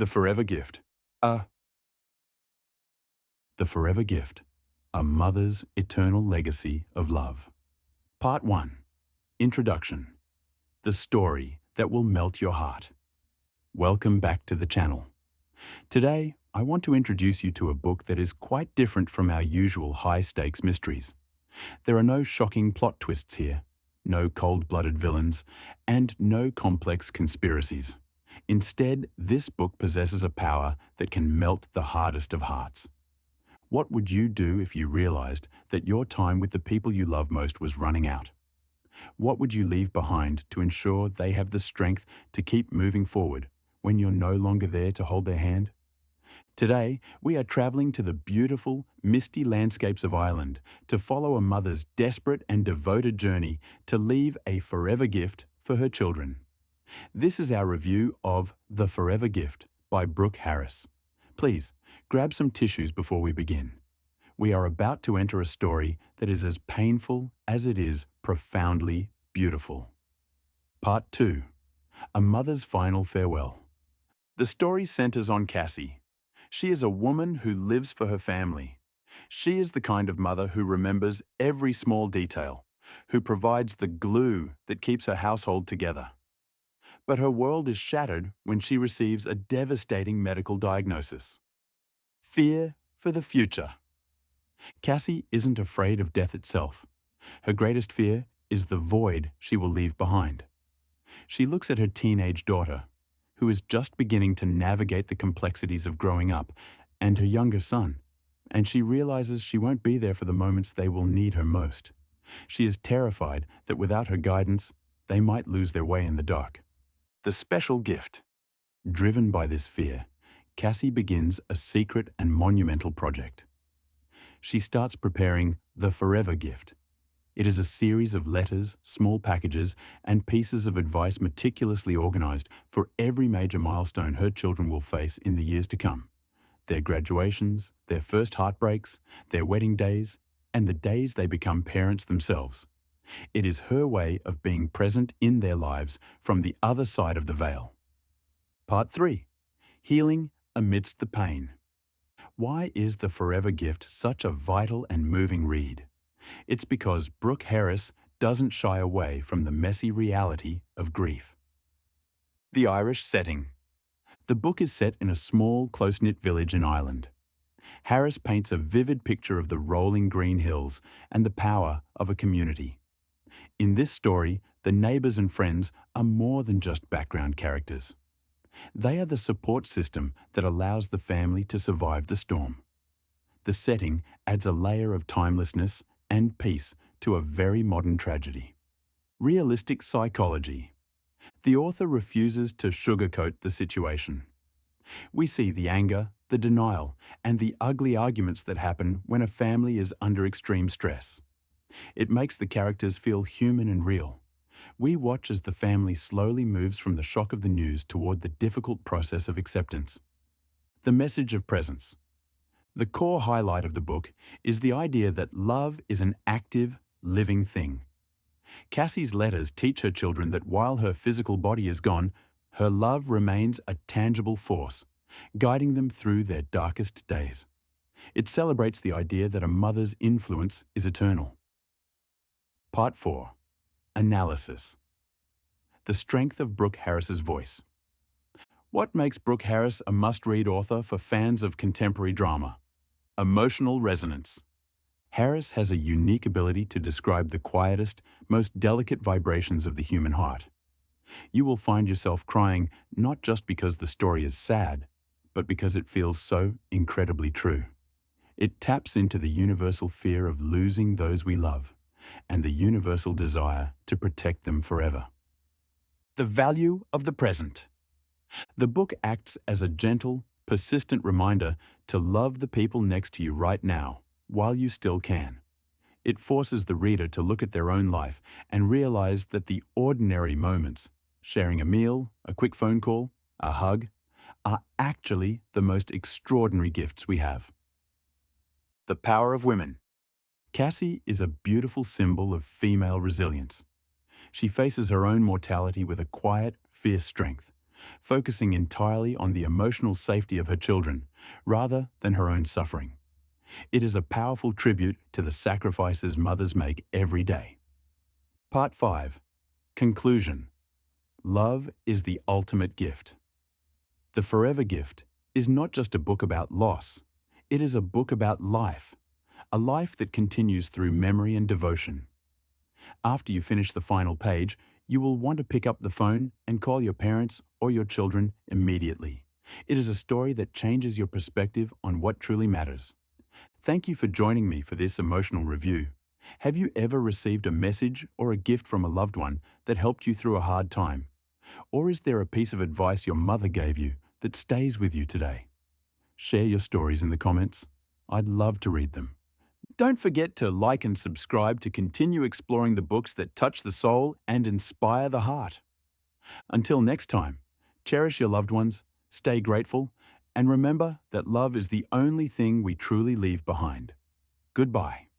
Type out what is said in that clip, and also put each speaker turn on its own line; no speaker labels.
The Forever Gift. Uh, the Forever Gift. A Mother's Eternal Legacy of Love. Part 1. Introduction. The Story That Will Melt Your Heart. Welcome back to the channel. Today, I want to introduce you to a book that is quite different from our usual high-stakes mysteries. There are no shocking plot twists here, no cold-blooded villains, and no complex conspiracies. Instead, this book possesses a power that can melt the hardest of hearts. What would you do if you realized that your time with the people you love most was running out? What would you leave behind to ensure they have the strength to keep moving forward when you're no longer there to hold their hand? Today, we are traveling to the beautiful, misty landscapes of Ireland to follow a mother's desperate and devoted journey to leave a forever gift for her children. This is our review of The Forever Gift by Brooke Harris. Please, grab some tissues before we begin. We are about to enter a story that is as painful as it is profoundly beautiful. Part 2. A Mother's Final Farewell. The story centers on Cassie. She is a woman who lives for her family. She is the kind of mother who remembers every small detail, who provides the glue that keeps her household together. But her world is shattered when she receives a devastating medical diagnosis. Fear for the future. Cassie isn't afraid of death itself. Her greatest fear is the void she will leave behind. She looks at her teenage daughter, who is just beginning to navigate the complexities of growing up, and her younger son, and she realizes she won't be there for the moments they will need her most. She is terrified that without her guidance, they might lose their way in the dark. The Special Gift. Driven by this fear, Cassie begins a secret and monumental project. She starts preparing The Forever Gift. It is a series of letters, small packages, and pieces of advice meticulously organized for every major milestone her children will face in the years to come. Their graduations, their first heartbreaks, their wedding days, and the days they become parents themselves. It is her way of being present in their lives from the other side of the veil. Part 3. Healing amidst the pain. Why is The Forever Gift such a vital and moving read? It's because Brooke Harris doesn't shy away from the messy reality of grief. The Irish setting. The book is set in a small, close-knit village in Ireland. Harris paints a vivid picture of the rolling green hills and the power of a community. In this story, the neighbors and friends are more than just background characters. They are the support system that allows the family to survive the storm. The setting adds a layer of timelessness and peace to a very modern tragedy. Realistic psychology. The author refuses to sugarcoat the situation. We see the anger, the denial, and the ugly arguments that happen when a family is under extreme stress. It makes the characters feel human and real. We watch as the family slowly moves from the shock of the news toward the difficult process of acceptance. The message of presence. The core highlight of the book is the idea that love is an active, living thing. Cassie's letters teach her children that while her physical body is gone, her love remains a tangible force, guiding them through their darkest days. It celebrates the idea that a mother's influence is eternal. Part 4. Analysis. The strength of Brooke Harris's voice. What makes Brooke Harris a must-read author for fans of contemporary drama? Emotional resonance. Harris has a unique ability to describe the quietest, most delicate vibrations of the human heart. You will find yourself crying not just because the story is sad, but because it feels so incredibly true. It taps into the universal fear of losing those we love, and the universal desire to protect them forever. The value of the present. The book acts as a gentle, persistent reminder to love the people next to you right now, while you still can. It forces the reader to look at their own life and realize that the ordinary moments, sharing a meal, a quick phone call, a hug, are actually the most extraordinary gifts we have. The power of women. Cassie is a beautiful symbol of female resilience. She faces her own mortality with a quiet, fierce strength, focusing entirely on the emotional safety of her children rather than her own suffering. It is a powerful tribute to the sacrifices mothers make every day. Part 5. Conclusion. Love is the ultimate gift. The Forever Gift is not just a book about loss. It is a book about life, a life that continues through memory and devotion. After you finish the final page, you will want to pick up the phone and call your parents or your children immediately. It is a story that changes your perspective on what truly matters. Thank you for joining me for this emotional review. Have you ever received a message or a gift from a loved one that helped you through a hard time? Or is there a piece of advice your mother gave you that stays with you today? Share your stories in the comments. I'd love to read them. Don't forget to like and subscribe to continue exploring the books that touch the soul and inspire the heart. Until next time, cherish your loved ones, stay grateful, and remember that love is the only thing we truly leave behind. Goodbye.